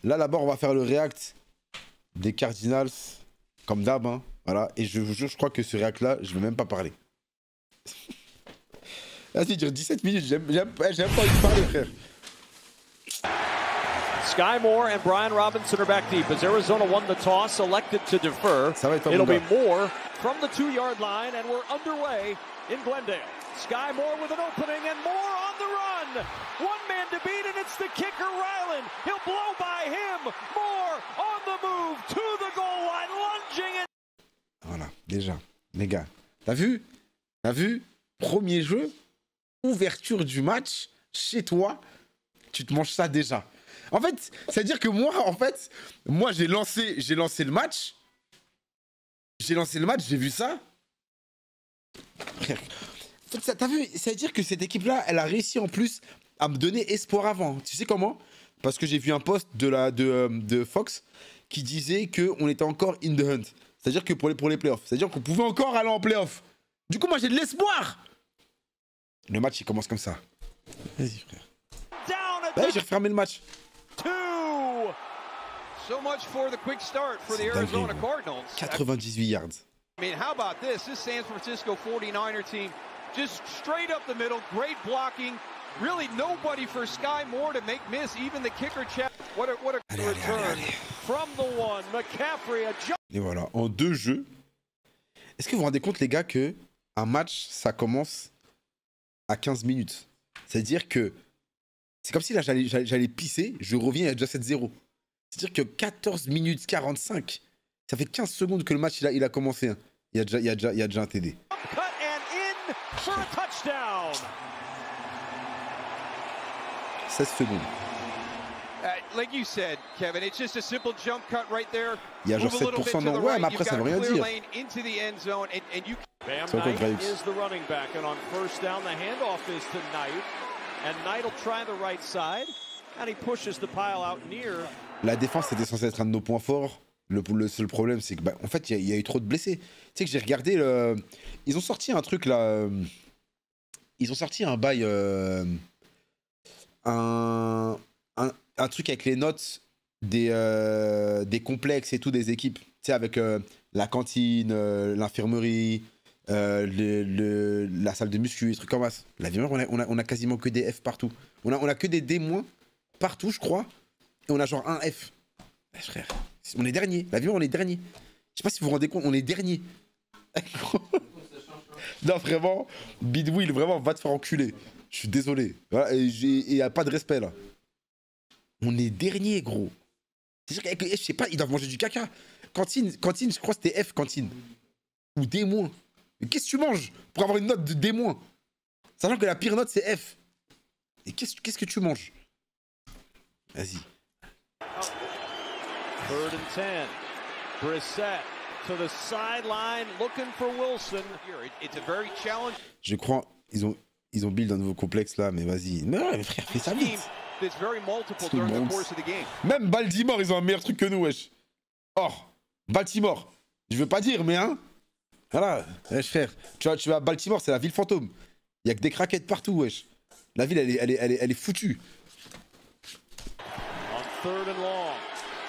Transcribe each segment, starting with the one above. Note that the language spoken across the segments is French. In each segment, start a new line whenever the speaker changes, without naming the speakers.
Là, d'abord, on va faire le react des Cardinals, comme d'hab, hein. Voilà. Et je vous jure, je crois que ce react-là, je vais même pas parler. Vas-y, dire 17 minutes, j'aime pas envie de parler, frère.
Sky Moore and Brian Robinson are back deep as Arizona won the toss, elected to defer.
Ça va être un
It'll
bon
be
gars.
Moore from the 2-yard line, and we're underway in Glendale. Sky Moore with an opening, and Moore on the run. One man to beat, and it's the kicker, Ryland. He'll blow by him. Moore on the move to the goal line, lunging it.
Voilà, déjà. Les gars, t'as vu? T'as vu? Premier jeu, ouverture du match, chez toi, tu te manges ça déjà. En fait, c'est-à-dire que moi, j'ai lancé le match. J'ai vu ça. Frère, en fait, t'as vu? C'est-à-dire que cette équipe-là, elle a réussi en plus à me donner espoir avant. Tu sais comment? Parce que j'ai vu un post de Fox qui disait qu'on était encore in the hunt. C'est-à-dire que pour les playoffs. C'est-à-dire qu'on pouvait encore aller en playoffs. Du coup, moi, j'ai de l'espoir. Le match, il commence comme ça. Vas-y, frère. Vas-y, j'ai refermé le match.
So much for the quick start for the Arizona Cardinals.
98 yards.
I mean, how about this? This San Francisco 49er team just straight up the middle, great blocking. Really nobody for Sky Moore to make miss, even the kicker check. What a return
From the one, McCaffrey, a jump.
Et voilà, en 2 jeux. Est-ce que vous vous rendez compte, les gars, que un match, ça commence à 15 minutes? C'est-à-dire que c'est comme si là, j'allais pisser, je reviens, il y a déjà 7-0. C'est-à-dire que 14 minutes 45, ça fait 15 secondes que le match, il a commencé. Hein. Il y a déjà un TD.
Cut and in for a touchdown.
16 secondes.
Like you said, Kevin, it's just a simple jump cut right there.
Il y a genre 7% non. Ouais, mais après, ça veut rien dire.
Bam Knight is the running back, and on first down, the handoff is to Knight. And Knight will try the right side, and he pushes the pile out near.
La défense, c'était censé être un de nos points forts. Le seul problème, c'est que, en fait, il y a eu trop de blessés. Tu sais que j'ai regardé Ils ont sorti un truc, là... Ils ont sorti un bail... Un truc avec les notes des complexes et tout, des équipes. Tu sais, avec la cantine, l'infirmerie, la salle de muscu, des trucs comme ça. La vie, on a quasiment que des F partout. On a que des D- partout, je crois. Et on a genre un F. Frère, on est dernier. La vie, on est dernier. Je sais pas si vous vous rendez compte, on est dernier. Non, vraiment, Bidwill, vraiment, va te faire enculer. Je suis désolé. Voilà, et il n'y a pas de respect, là. On est dernier, gros. C'est-à-dire qu'avec les F, je sais pas, ils doivent manger du caca. Cantine, je crois que c'était F, cantine. Ou D-. Mais qu'est-ce que tu manges pour avoir une note de D-? Sachant que la pire note, c'est F. Et qu'est-ce que tu manges? Vas-y.
3rd and 10. Brissett to the sideline, looking for Wilson.
It's a very challenging.
Je crois, ils ont build un nouveau complexe là, mais vas-y. Mais ouais, mais frère, fais ça vite. Même Baltimore, ils ont un meilleur truc que nous, wesh. Or, Baltimore, je veux pas dire, mais hein. Voilà, wesh, frère. Tu vas à Baltimore, c'est la ville fantôme. Il y a que des craquettes partout, wesh. La ville, elle est foutue.
On 3rd and long.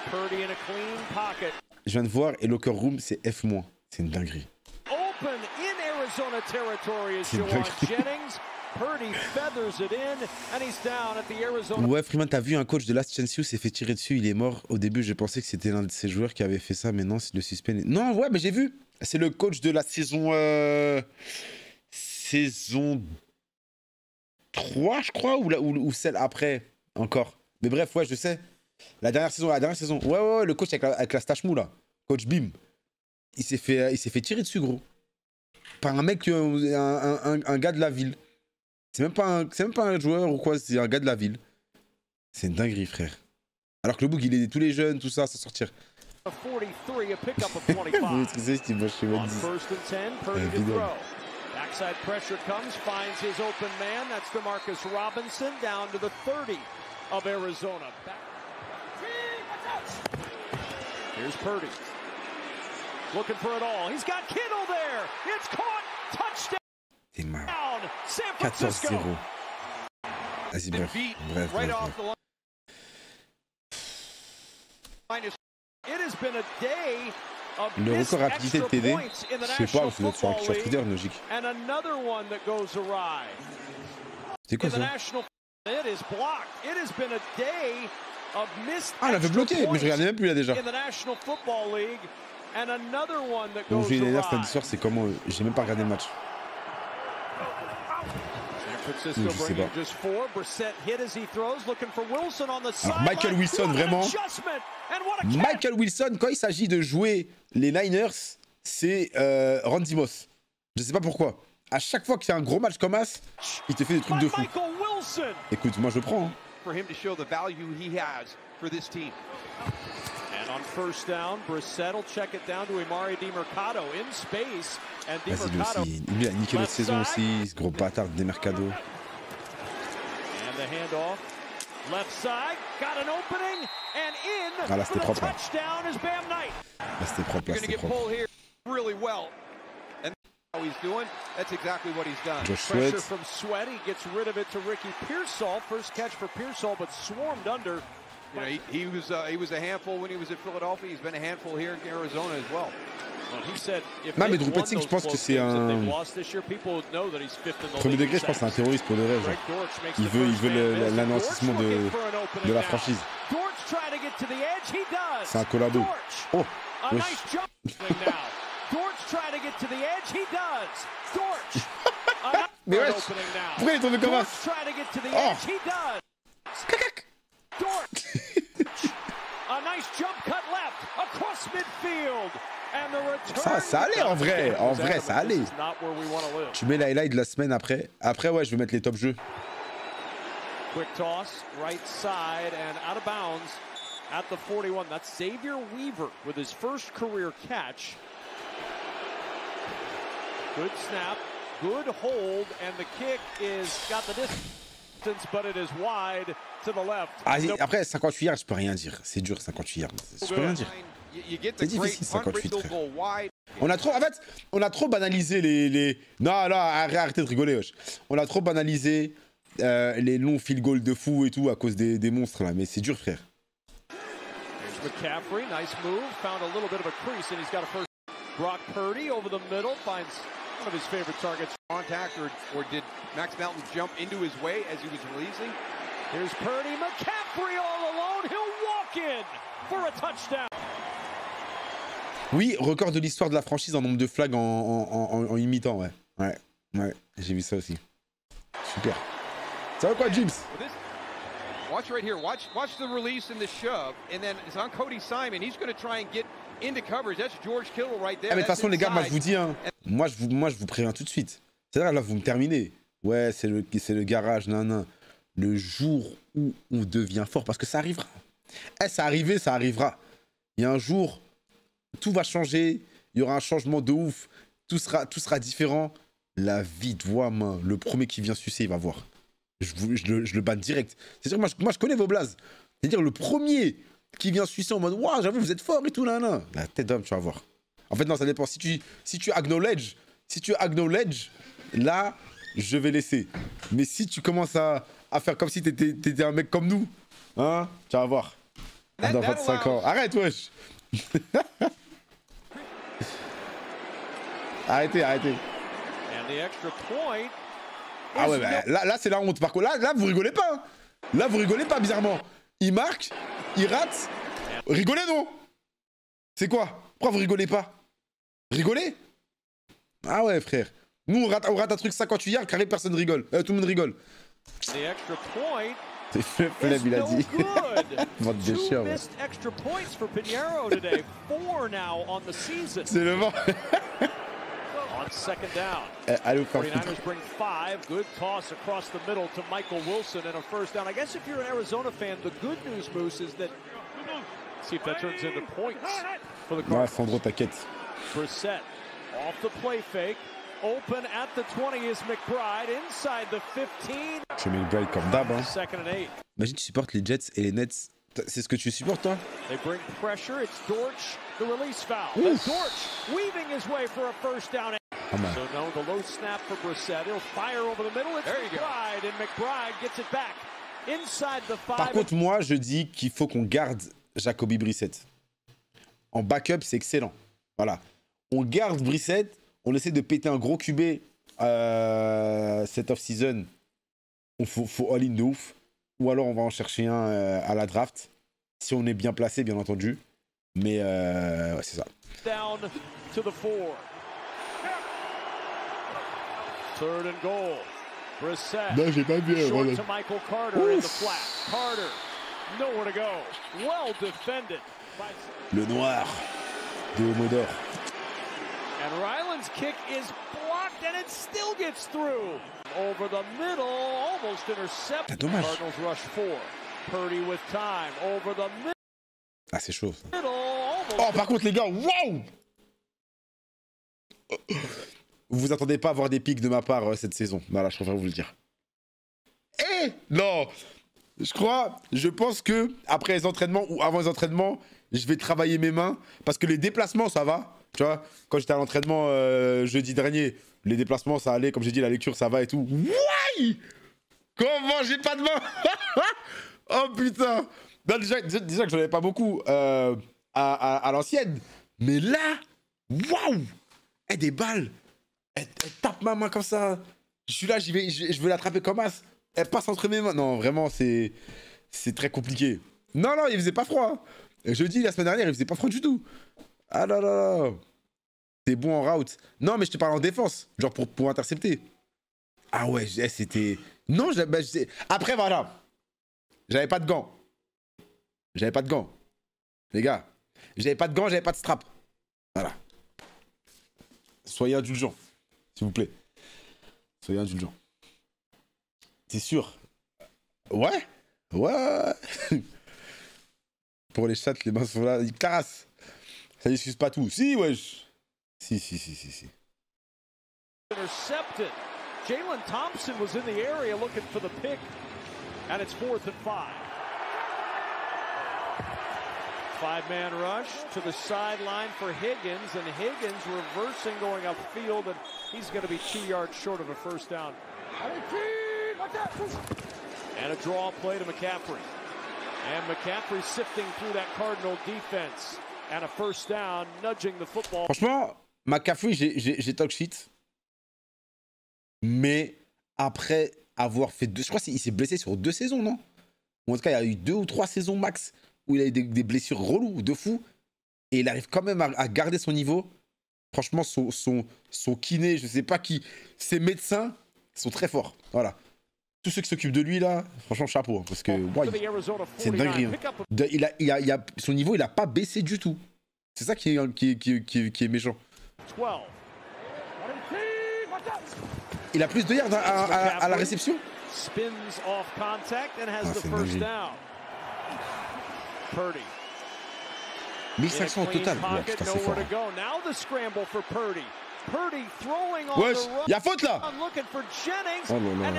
Purdy in a clean pocket.
Je viens de voir, et Locker Room, c'est F-. C'est une dinguerie.
Open in Arizona territory is Jawan Jennings. Purdy feathers it in, and he's down at the Arizona.
Ouais, Freeman, t'as vu un coach de Last Chance U s'est fait tirer dessus, il est mort. Au début, je pensais que c'était l'un de ses joueurs qui avait fait ça, mais non, c'est le suspect. Non, ouais, mais j'ai vu. C'est le coach de la saison... Saison 3, je crois, ou celle après, encore. Mais bref, ouais, je sais. La dernière saison. Ouais, le coach avec la stache mou, là. Coach Bim. Il s'est fait tirer dessus, gros. Par un mec, un gars de la ville. C'est même pas un joueur ou quoi, c'est un gars de la ville. C'est une dinguerie, frère. Alors que le bug, il aidait tous les jeunes, tout ça, à s'en sortir.
43, a pickup of 25.
Vous maîtrisez ce qu'il m'a chez moi.
Backside pressure comes, finds his open man. That's DeMarcus Robinson down to the 30 of Arizona. Here's Purdy. Looking for it all. He's got Kittle there. It's caught. Touchdown.
C'est marrant.
San Francisco.
14-0. Vas-y, bref. Le record rapidité de TD, je sais pas, c'est notre sur Twitter, logique. C'est quoi ça? Ah, elle avait bloqué, mais je regardais même plus là déjà. Donc j'ai les nerfs samedi soir, c'est comment? J'ai même pas regardé le match. Je sais pas. Alors Michael Wilson, vraiment. Michael Wilson, quand il s'agit de jouer les Niners, c'est Randy Moss. Je sais pas pourquoi. À chaque fois qu'il y a un gros match comme As, il te fait des trucs de fou. Écoute, moi je prends. Hein.
On first down, Brissett will check it down to Emari DeMercado in space. And
DeMercado. Il a niqué notre saison aussi, ce gros bâtard de DeMercado.
And the handoff. Left side, got an opening, and in
ah, là, c'était propre.
Touchdown is Bam Knight.
Là, c'était propre, là, c'était propre.
Really well. And how he's doing, that's exactly what he's done.
Josh
Pressure from Sweat, he gets rid of it to Ricky Pearsall. First catch for Pearsall, but swarmed under.
You know, he was a handful when he was at Philadelphia. He's been a handful here in Arizona as well.
Non mais Drew Petzing, je pense que c'est un premier degré, je pense que c'est un terroriste pour de vrai. Il veut l'anéantissement de la franchise. C'est un collabo. Oh, wesh. Mais wesh, pourquoi il est tombé comme ça? Oh. Cacac. Ça allait en vrai. En vrai, ça allait. Tu mets l'highlight de la semaine après. Après, ouais, je vais mettre les top jeux.
Quick toss, right side and out of bounds at the 41. That's Xavier Weaver with his first career catch. Good snap, good hold, and the kick is got the distance, but it is wide to the left.
Ah, après 58 yards, je peux rien dire. C'est dur 58 yards. Je peux rien dire. C'est difficile 58 frère. On a trop, en fait, on a trop banalisé les... Non, arrêtez de rigoler, wesh. On a trop banalisé les longs field goals de fou et tout à cause des monstres là, mais c'est dur frère.
McCaffrey, nice move, found a little bit of a crease and he's got a first. Brock Purdy over the middle finds one of his favorite targets.
Contact or did Max Melton jump into his way as he was releasing?
Here's Purdy, McCaffrey all alone, he'll walk in for a touchdown.
Oui, record de l'histoire de la franchise en nombre de flags en imitant, ouais. Ouais, j'ai vu ça aussi. Super. Ça va quoi, James?
Watch right here. Watch the release and the shove, and then it's on Cody Simon. He's going to try and get into coverage. That's George Kittle right there.
Ah, mais de toute façon, les gars, moi je vous dis, hein, moi je vous préviens tout de suite. C'est-à-dire là, vous me terminez. Ouais, c'est le garage, nan. Le jour où on devient fort, parce que ça arrivera. Ça arrivera. Il y a un jour, tout va changer. Il y aura un changement de ouf. Tout sera différent. La vie doit, main. Le premier qui vient sucer, il va voir. Je le banne direct. C'est-à-dire que moi, je connais vos blazes. C'est-à-dire le premier qui vient sucer en mode waouh, j'avoue, vous êtes fort et tout, là. La tête d'homme, tu vas voir. En fait, non, ça dépend. Si tu acknowledge, là, je vais laisser. Mais si tu commences à faire comme si t'étais un mec comme nous, hein, tu vas voir. Dans 25 ans. Arrête, wesh. Arrêtez. Ah ouais, bah, là c'est la honte. Par contre, là vous rigolez pas. Hein. Là vous rigolez pas, bizarrement. Il marque, il rate. Rigolez non. C'est quoi? Pourquoi vous rigolez pas? Rigolez? Ah ouais, frère. Nous on rate un truc 58 yards, carré personne rigole. Tout le monde rigole. C'est flemme, il a dit. Vente de chien. C'est le vent.
On second down.
Allez,
49ers bring 5. Good toss across the middle to Michael Wilson and a first down. I guess if you're an Arizona fan, the good news, Moose, is that... See if that turns into points for the Cardinals.
Ouais, Sandro, t'inquiète.
Brissett off the play fake. Open at the 20 is McBride inside the 15.
Je mets McBride comme d'hab. Hein.
Second and 8.
Imagine tu supportes les Jets et les Nets. C'est ce que tu supportes, toi?
They bring pressure. It's Dortch. The release foul. Dortch weaving his way for a first down. So no, the low snap for Brissett. He'll fire over the middle. It's McBride, and McBride gets it back inside the 5.
Par contre, moi, je dis qu'il faut qu'on garde Jacoby Brissett. En backup, c'est excellent. Voilà. On garde Brissett, on essaie de péter un gros QB cette off-season. Faut all-in de ouf. Ou alors on va en chercher un à la draft. Si on est bien placé, bien entendu. Mais ouais, c'est ça.
Down to the 4. Third and goal. Brissett.
Non, j'ai pas vu.
Short to Michael Carter in the flat. Carter, nowhere to go. Well defended.
Le noir de Homodor.
And Ryland's kick is blocked and it still gets through. Over the middle, almost intercepted.
Dommage.
Cardinals rush 4. Purdy with time. Over the middle.
Ah, c'est chaud. Ça.
Almost.
Oh, par contre, les gars, waouh! Vous vous attendez pas à voir des pics de ma part cette saison. Voilà, je préfère vous le dire. Eh non! Je pense que après les entraînements ou avant les entraînements, je vais travailler mes mains. Parce que les déplacements, ça va. Tu vois, quand j'étais à l'entraînement jeudi dernier, les déplacements, ça allait. Comme j'ai dit, la lecture, ça va et tout. Ouais! Comment j'ai pas de main? Oh putain! Non, déjà que j'en avais pas beaucoup à l'ancienne. Mais là, waouh! Eh, des balles! Elle tape ma main comme ça. Je suis là, je veux l'attraper comme as. Elle passe entre mes mains. Non, vraiment, c'est très compliqué. Non, il faisait pas froid. Jeudi, la semaine dernière, il faisait pas froid du tout. Ah là là. T'es bon en route. Non, mais je te parle en défense. Genre pour intercepter. Ah ouais, c'était... Non, après, voilà. J'avais pas de gants. Les gars. J'avais pas de gants, j'avais pas de strap. Voilà. Soyez indulgents. S'il vous plaît. Soyez indulgents. T'es sûr? Ouais. Pour les chats, les mains sont là. Ils carassent. Ça n'excuse pas tout. Si, wesh. Si.
Intercepted. Jalen Thompson was in the area looking for the pick. And it's 4th and 5. 5-man rush to the sideline for Higgins, and Higgins reversing going upfield, and he's going to be 2 yards short of a first down. And a draw play to McCaffrey. And McCaffrey sifting through that Cardinal defense. And a first down, nudging the football.
Franchement, McCaffrey, j'ai talk shit. Mais après avoir fait je crois qu'il s'est blessé sur 2 saisons, non? Ou en tout cas, il y a eu 2 ou 3 saisons max où il a eu des blessures reloues, de fou. Et il arrive quand même à garder son niveau. Franchement, son kiné, je sais pas qui, ses médecins sont très forts. Voilà. Tous ceux qui s'occupent de lui, là, franchement, chapeau. Hein, parce que, ouais, c'est une dinguerie. Hein. Son niveau, il a pas baissé du tout. C'est ça qui est méchant. Il a plus de yards à la réception. Ah, c'est une dinguerie. 1500 au total. Ouais, putain, c'est fort. Wesh, y'a faute là. Oh là là.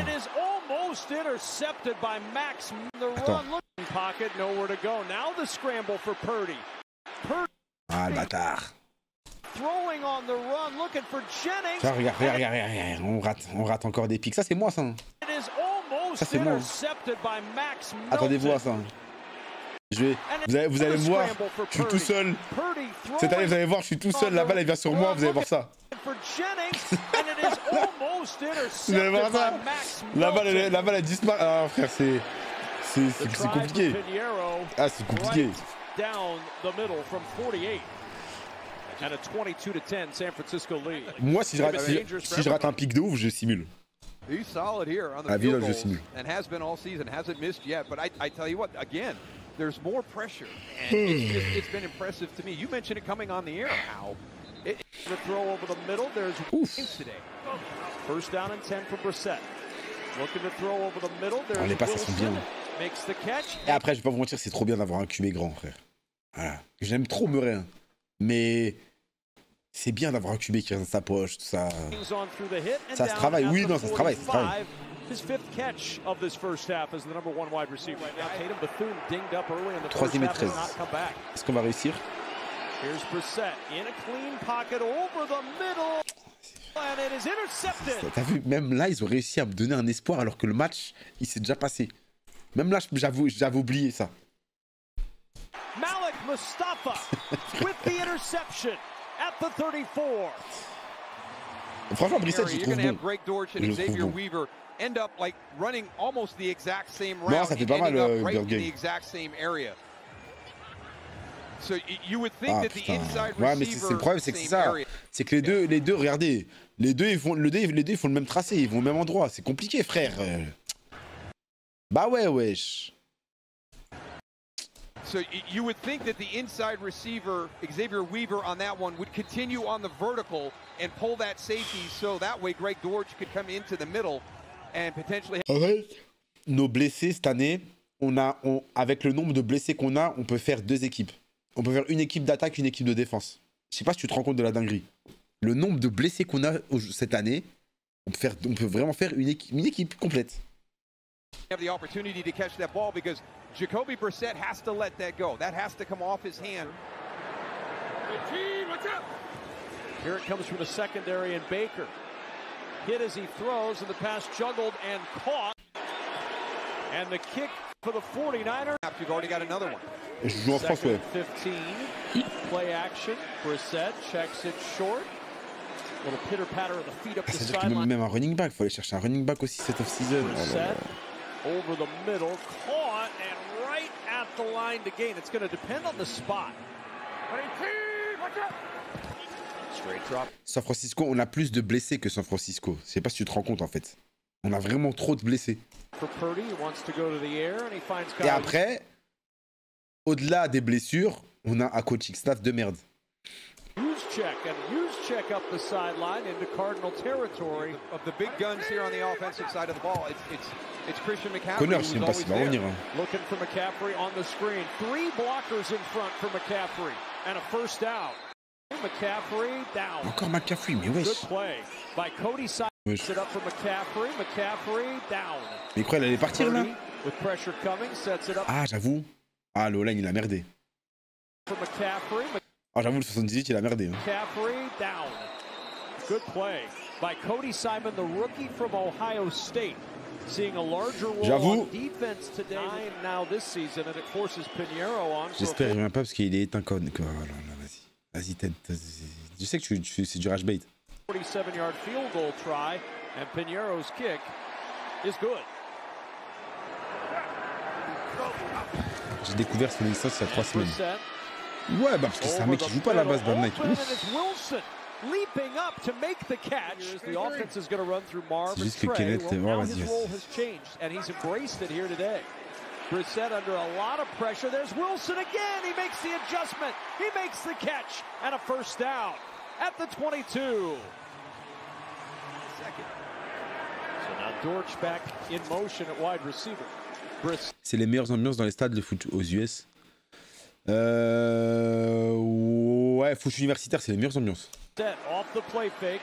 Ah, le bâtard. Ça, regarde, on rate encore des pics. Ça, c'est moi, ça. Ça, c'est moi. Attendez-vous à ça. Vous allez me voir, je suis tout seul. Cette année, vous allez voir, je suis tout seul. La balle, elle vient sur moi, vous allez voir ça. Vous allez voir ça. La balle, elle disparaît. Ah, frère, c'est compliqué. Ah, c'est compliqué. Moi, si je rate un pic de ouf, je simule.
He's solid here on the field goals and has been all season, hasn't missed yet. But I tell you what, again, there's more pressure, and it's been impressive to me. You mentioned it coming on the air, how the throw over the middle. There's wins today. First down and 10 for Brissett. Looking to throw over the middle. There's
les passes sont bien.
Makes the catch.
Et après, je vais pas vous mentir, c'est trop bien d'avoir un QB grand, frère. Voilà. J'aime trop Murray, hein. Mais c'est bien d'avoir un QB qui reste dans sa poche, tout ça. Ça se travaille. Oui, non, ça se travaille. Troisième et 13. Est-ce qu'on va réussir? T'as vu, même là, ils ont réussi à me donner un espoir alors que le match, il s'est déjà passé. Même là, j'avais oublié ça.
Malik Mustafa with the interception at the 34.
Franchement, Brissett, je
You're
trouve
going to have
bon.
Greg Dortch and
Je le trouve
Xavier
bon.
Weaver end up like running almost the exact same
Non,
route
ça fait
and
pas mal,
ending up right in
Burger.
the exact same area. So you would think
Ah
that the
putain.
inside
Ouais, mais
receiver
c'est le problème, c'est que c'est
same
ça.
area.
C'est que les deux, regardez, les deux ils font le même tracé, ils vont au même endroit. C'est compliqué, frère. Bah ouais, wesh.
So you would think that the inside receiver, Xavier Weaver, on that one would continue on the vertical and pull that safety so that way Greg Dortch could come into the middle and potentially.
En fait, nos blessés cette année, avec le nombre de blessés qu'on a, on peut faire deux équipes. On peut faire une équipe d'attaque, une équipe de défense. Je sais pas si tu te rends compte de la dinguerie. Le nombre de blessés qu'on a cette année, on peut vraiment faire une équipe complète.
Have the opportunity to catch that ball because Jacoby Brissett has to let that go. That has to come off his hand.
Here it comes from the secondary and Baker. Hit as he throws and the pass juggled and caught. And the kick for the 49ers.
You've already got another one.
Je joue en France, ouais.
15. Play action. Brissett checks it short. Little pitter patter of the feet up the
C'est-à-dire que
sideline.
même un running back, il faut aller chercher un running back aussi cette off-season. Oh là là.
Over the middle, caught and right at the line to gain. It's going to depend on the spot. Straight drop.
San Francisco, on a plus de blessés que San Francisco. Je sais pas si tu te rends compte en fait. On a vraiment trop de blessés.
For Purdy, he wants to go to the air and he finds
Et après, au-delà des blessures, on a un coaching staff de merde.
Juszczyk up the sideline into Cardinal territory.
Of the big guns here on the offensive side of the ball, it's Christian McCaffrey.
Connor, je
who's
sais pas s'il va
always
revenir.
there.
Hein.
Looking for McCaffrey on the screen. 3 blockers in front for McCaffrey and a first down. McCaffrey down.
Encore McCaffrey, mais wesh.
Good play by Cody Simon.
Wesh.
Set up for McCaffrey. McCaffrey down.
Mais quoi, elle allait partir là?
Purdy, with pressure coming, sets it up
Ah, j'avoue. Ah, le line, il a merdé.
for McCaffrey.
Ah, j'avoue, le 78, il a merdé. Hein.
McCaffrey down. Good play by Cody Simon, the rookie from Ohio State. Seeing a larger role
J'avoue.
on defense today now this season, and it forces Pinheiro on.
J'espère qu'il revient pas parce qu'il est éteint comme. Oh là là, vas-y. Vas-y, Ted. Je sais que c'est du rage bait.
47-yard field goal try, and Pinheiro's kick is good.
J'ai découvert son existence il y a 3 semaines.
Brissett
Ouais, bah parce que c'est un mec qui joue pas à la base, Bam Knight.
open, and it's Wilson leaping up to make the catch. The offense is going to run through Marvin
C'est juste que
Trey.
Kenneth,
Well, now
vas-y,
his role has changed, and he's embraced it here today. Brissett under a lot of pressure. There's Wilson again. He makes the adjustment. He makes the catch, and a first down at the 22. So now Dortch back in motion at wide receiver. Brissett.
C'est les meilleures ambiances dans les stades de foot aux US. Ouais, foot universitaire, c'est les meilleures ambiances.
Off the play fake,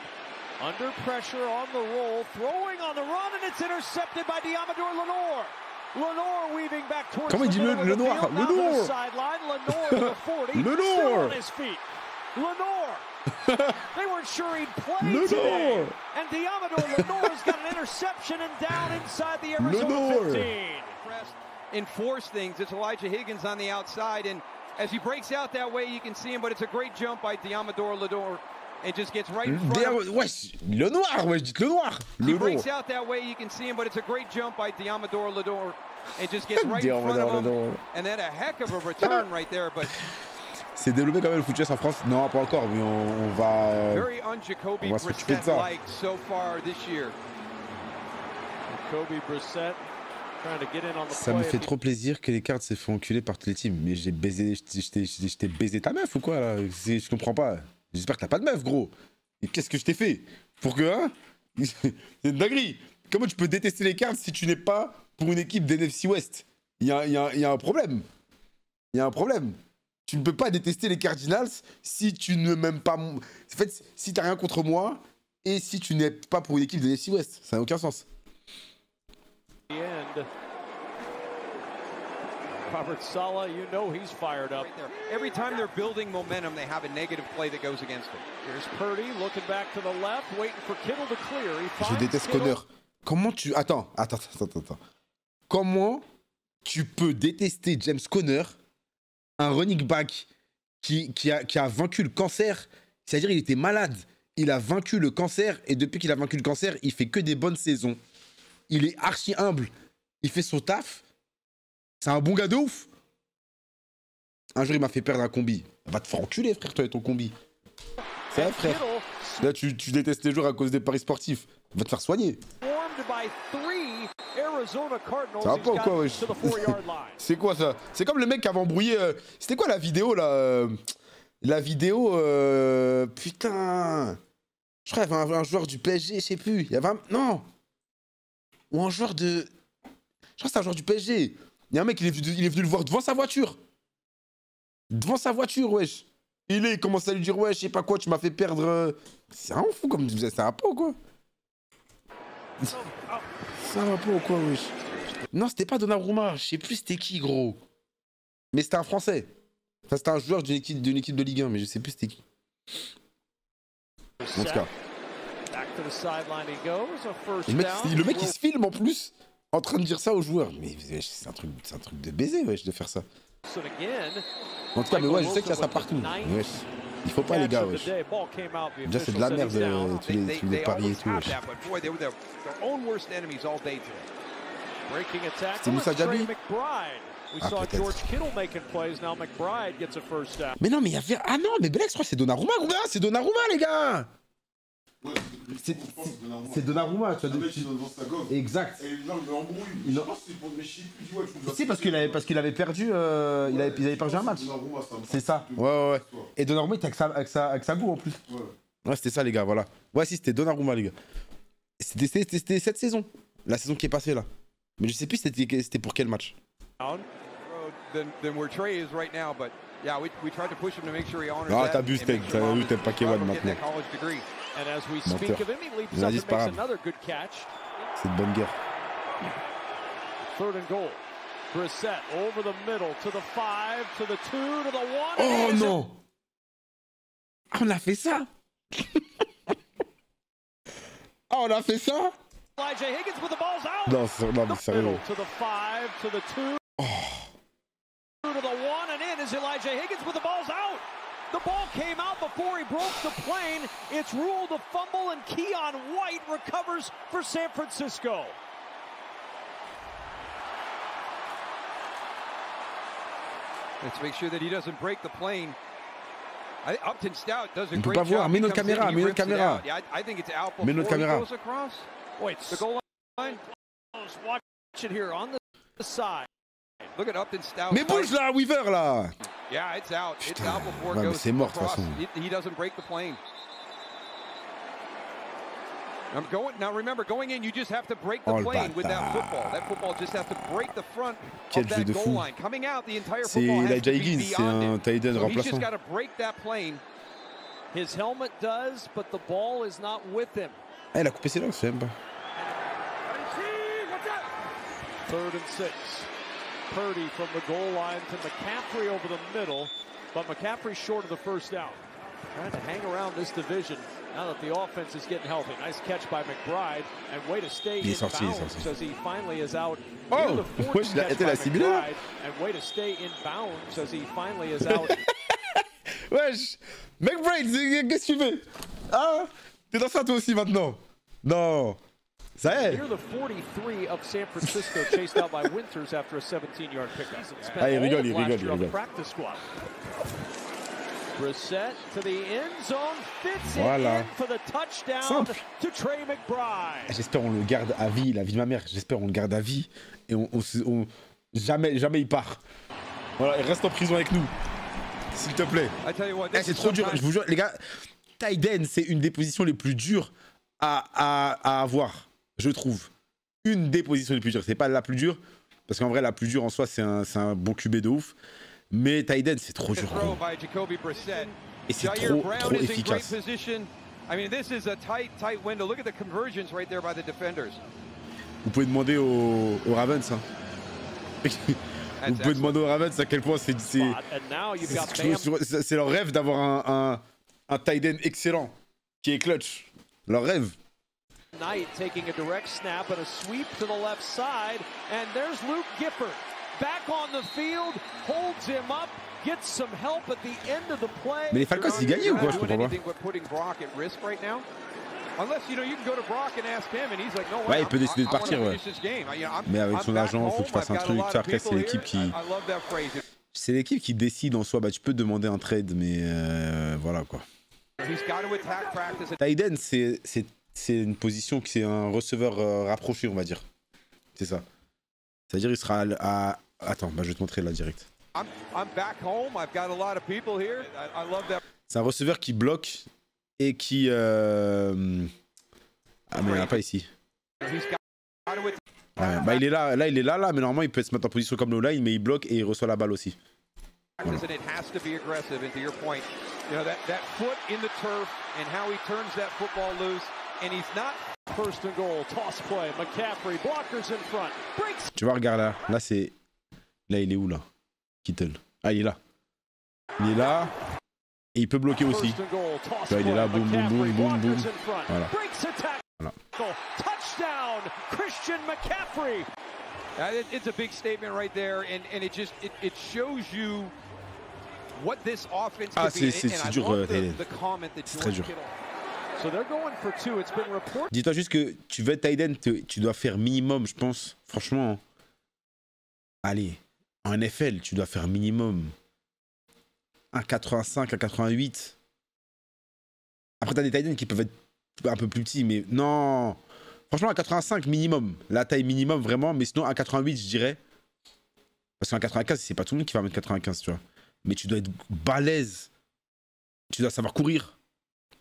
under pressure on the roll, throwing on the run, and it's intercepted by Diamador Lenore. Lenore weaving back towards
Comment il dit
the middle of the
Lenore?
field, down to the
Lenore.
sideline. Lenore to the 40,
Lenore.
still on his feet. Lenore. They weren't sure he'd play
Lenore.
today. And Diamador Lenore's got an interception and down inside the Arizona
Lenore.
15. Enforce things. It's Elijah Higgins on the outside, and as he breaks out that way, you can see him, but it's a great jump by Diamador Lenore. It just gets right in front of him.
Wesh, le noir, wesh, dites le noir.
He
Le
breaks
noir.
out that way, you can see him, but it's a great jump by Diamador Lenore. It just gets right in front of him, and then a heck of a return right there, but
C'est développé quand même le foot US en France? Non, pas encore, mais on va.
very un-Jacoby
on va s'occuper de ça.
Brissett-like so far this year.
Jacoby Brissett trying to get in on the
Ça me
play.
fait trop plaisir que les cartes se font enculer par toutes les teams. Mais j'ai baisé, je t'ai baisé ta meuf ou quoi là? Je comprends pas. J'espère que t'as pas de meuf, gros. Et qu'est-ce que je t'ai fait? Pour que, hein? C'est une dinguerie. Comment tu peux détester les cartes si tu n'es pas pour une équipe d'NFC West? Il y a un problème. Il y a un problème. Tu ne peux pas détester les Cardinals si tu ne m'aimes pas. En fait, si t'as rien contre moi et si tu n'es pas pour une équipe d'NFC West. Ça n'a aucun sens.
The end. Robert Saleh, you know he's fired up.
Right there. Every time they're building momentum, they have a negative play that goes against them.
Here's Purdy looking back to the left, waiting for Kittle to clear. He
Je
finds
déteste
Kittle.
Connor. Comment tu... Attends. Comment tu peux détester James Conner un running back qui a vaincu le cancer. C'est-à-dire, il était malade. Il a vaincu le cancer. Et depuis qu'il a vaincu le cancer, il fait que des bonnes saisons. Il est archi humble. Il fait son taf. C'est un bon gars de ouf. Un jour, il m'a fait perdre un combi. Va te faire enculer, frère, toi et ton combi. C'est vrai, frère. Là, tu détestes les joueurs à cause des paris sportifs. Va te faire soigner. Ça va pas ou quoi, wesh? C'est quoi ça? C'est comme le mec qui avait embrouillé. C'était quoi la vidéo là? La vidéo. Putain. Je crois qu'il y avait un joueur du PSG, je sais plus. Il y avait un. Non. Ou un joueur de. Je crois que c'est un joueur du PSG. Il y a un mec, il est venu le voir devant sa voiture. Devant sa voiture, wesh. Il commence à lui dire, ouais, je sais pas quoi, tu m'as fait perdre. C'est un fou comme ça va pas ou quoi? Ça va pas ou quoi, wesh? Non, c'était pas Donnarumma, je sais plus c'était qui, gros. Mais c'était un Français. Enfin, c'était un joueur d'une équipe de Ligue 1, mais je sais plus c'était qui. En tout cas. Le mec, il se filme en plus, en train de dire ça aux joueurs. Mais c'est un truc de baiser, wesh, de faire ça. En tout cas, mais ouais, je sais qu'il y a ça partout. Wesh. Il faut pas, les gars, wesh. Déjà, c'est de la merde, tous les paris et tout, wesh. C'est Moussa Diaby? Ah, peut-être. Mais non, mais il y avait... Ah non, mais Black, je crois que c'est Donnarumma, gros. C'est Donnarumma, les gars.
Ouais,
c'est Donnarumma, tu vois.
Le mec, il est devant sa gomme.
Exact.
Et là, il l'embrouille. Je sais pas si c'est pour le chier plus, ouais.
Si, parce qu'il avait perdu, ils avaient perdu un match. C'est ça. Ouais. Et Donnarumma, il était avec sa goût en plus. Ouais, c'était ça, les gars, voilà. Ouais, si, c'était Donnarumma, les gars. C'était cette saison. La saison qui est passée, là. Mais je sais plus c'était pour quel match.
Ah,
t'abuses, t'aimes pas Kewan maintenant. Il a disparu. C'est une bonne guerre. Oh non! Ah, on a fait ça? Ah, on a fait ça? Non, mais sérieux. Oh.
The ball came out before he broke the plane. It's ruled a fumble, and Keon White recovers for San Francisco.
Let's make sure that he doesn't break the plane. Upton Stout does a
great job. On peut pas voir. Mets notre caméra.
I think it's out
before he
goes across.
Wait, the goal line. Watch it here on the side.
Look at Upton Stout.
Mais bouge là, Weaver là.
Yeah, it's out. It's out before it goes
c'est mort,
across. He doesn't break the plane. Now remember, going in, you just have to break the plane with that football. That football just has to break the front of that goal line. Coming out, the entire football has to be beyond it.
C'est un tight end remplaçant.
He's just got to break that plane.
His helmet does, but the ball is not with him.
Ah, il a coupé ses langues, c'est même pas.
3rd and 6. Purdy from the goal line to McCaffrey over the middle, but McCaffrey short of the first down. Trying to hang around this division now that the offense is getting healthy. Nice catch by McBride, and way to stay in bounds as he finally is out.
Oh, wesh, il a été la cible là.
And way to stay in bounds as he finally is out.
Wesh, McBride, qu'est-ce que tu fais? Ah, t'es dans ça toi aussi maintenant? Non. Ça y est.
Near the 43 of San Francisco, chased out by Winters after a 17-yard pickup.
Ah, il rigole.
Brissett to the end zone, fits it in for the touchdown to Trey McBride.
J'espère on le garde à vie, la vie de ma mère. J'espère on le garde à vie et jamais il part. Voilà, il reste en prison avec nous, s'il te plaît. C'est trop dur, je vous jure, les gars. Tight end, c'est une des positions les plus dures à avoir. Je trouve. Une des positions les plus dures. C'est pas la plus dure, parce qu'en vrai, la plus dure en soi, c'est un bon QB de ouf. Mais tight end, c'est trop dur. Et c'est trop efficace. Vous pouvez demander aux Ravens. Hein. Vous pouvez demander aux Ravens à quel point c'est leur rêve d'avoir un tight end excellent, qui est clutch. Leur rêve.
Knight taking a direct snap and a sweep to the left side, and there's Luke Gifford back on the field, holds him up,
Mais les Falcons, ils gagnaient ou quoi? Je comprends pas. Ouais, il peut décider de partir, ouais. Mais avec son agent, il faut qu'il fasse un truc. Après, c'est l'équipe qui... C'est l'équipe qui décide en soi. Bah, tu peux demander un trade, mais voilà, quoi. Tight end, c'est une position qui est un receveur rapproché, on va dire. C'est ça. C'est-à-dire, il sera à... Attends, bah, je vais te montrer là, direct. C'est un receveur qui bloque et qui... Ah, mais il n'y en a pas ici. Ouais, bah, il est là, il est là, mais normalement, il peut se mettre en position comme le line, mais il bloque et il reçoit la balle aussi. Voilà. Tu vois, regarde là. Là, c'est... Là, il est où, là? Kittle. Ah, il est là. Il est là. Et il peut bloquer aussi. Là, il est là. Boum, boum, boum, boum, boum. Voilà. Voilà.
Touchdown, Christian McCaffrey. It's a big statement right there, and it just it shows you what this offense can be.
C'est dur, c'est très dur. Dis-toi juste que tu veux être tight end, tu dois faire minimum, je pense. Franchement, allez, en NFL, tu dois faire minimum 1,85, 1,88. Après, tu as des tight ends qui peuvent être un peu plus petits, mais non. Franchement, 1,85 minimum. La taille minimum, vraiment. Mais sinon, 1,88, je dirais. Parce qu'en 95, c'est pas tout le monde qui va mettre 95, tu vois. Mais tu dois être balèze. Tu dois savoir courir.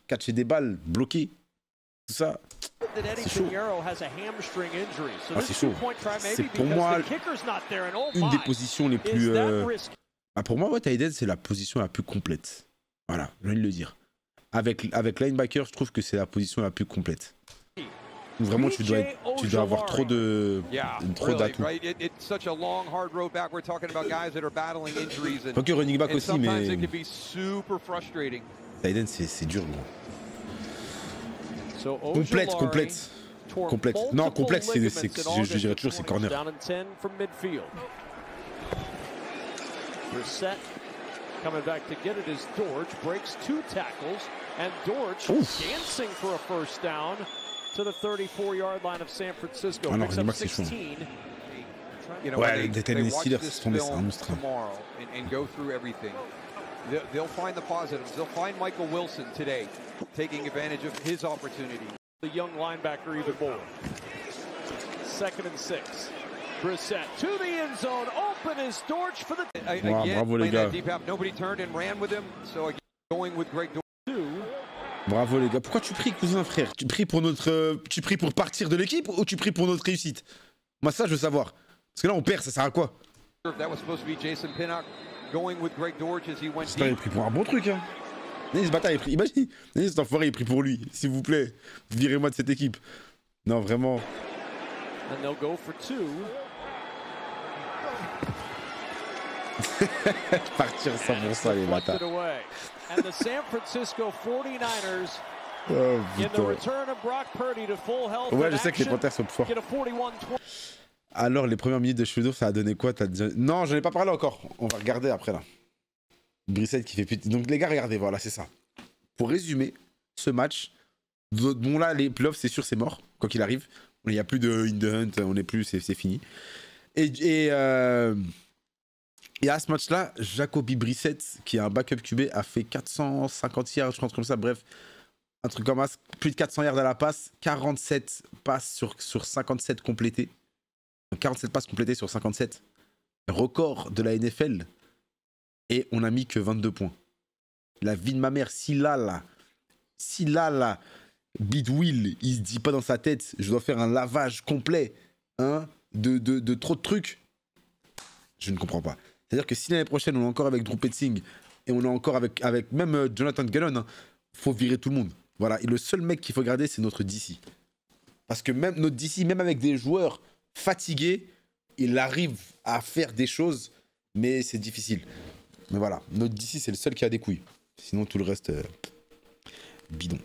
Catcher des balles, bloquer. Tout ça. C'est chaud. Ah, c'est chaud. C'est pour moi une des positions les plus... Ah, pour moi, tight end, c'est la position la plus complète. Voilà, je viens de le dire. Avec linebacker, je trouve que c'est la position la plus complète. Vraiment, tu dois avoir trop d'atouts. Pas que running back aussi, mais... Tight end, c'est dur, gros. Complète. Non, complète, je dirais toujours, c'est corner.
Coming back to get it is Dortch, breaks 2 tackles, and Dortch dancing for a first down to the 34-yard line of San Francisco.
Alors, le max, c'est chaud. Ouais, les Tennessee Steelers, c'est tombé, c'est un monstre.
They'll find the positives. They'll find Michael Wilson today, taking advantage of his opportunity.
The young linebacker even more. 2nd and 6. Brissett to the end zone. Open is Dortch for the...
Wow, bravo les gars.
Nobody turned and ran with him. So again, going with Greg Dortch.
Bravo les gars. Pourquoi tu pries, cousin, frère? Tu pries pour partir de l'équipe ou tu pries pour notre réussite? Moi, ça, je veux savoir. Parce que là, on perd, ça sert à quoi?
That was supposed to be Jason Pinnock going with Greg Dortch as he went
deep. Il est pris pour un bon truc, hein. Ce bâtard est pris. Imagine, cet enfoiré est pris pour lui. S'il vous plaît, virez-moi de cette équipe. Non, vraiment.
And they'll go for 2.
Partir 100% les bâtards.
And the San Francisco 49ers
oh,
in the return of Brock Purdy to full health.
Ouais, je sais que les Panthers sont plus forts. Alors, les premières minutes de Schroeder, ça a donné quoi? Non, j'en ai pas parlé encore. On va regarder après, là. Brissett qui fait petit. Donc, les gars, regardez, voilà, c'est ça. Pour résumer, ce match, bon, là, les playoffs, c'est sûr, c'est mort, quoi qu'il arrive. Il n'y a plus de in the hunt, on n'est plus, c'est fini. Et à ce match-là, Jacoby Brissett, qui est un backup QB, a fait 450 yards, je pense, comme ça, bref. Un truc comme ça, plus de 400 yards à la passe, 47 passes sur 57 complétées. 47 passes complétées sur 57. Record de la NFL. Et on n'a mis que 22 points. La vie de ma mère, si là, Bid Will, il se dit pas dans sa tête, je dois faire un lavage complet hein, de trop de trucs. Je ne comprends pas. C'est-à-dire que si l'année prochaine, on est encore avec Drew Petzing et on est encore avec même Jonathan Gannon, hein, faut virer tout le monde. Voilà. Et le seul mec qu'il faut garder, c'est notre DC. Parce que même notre DC, même avec des joueurs fatigués, il arrive à faire des choses, mais c'est difficile. Mais voilà, notre DC, c'est le seul qui a des couilles. Sinon, tout le reste, bidon.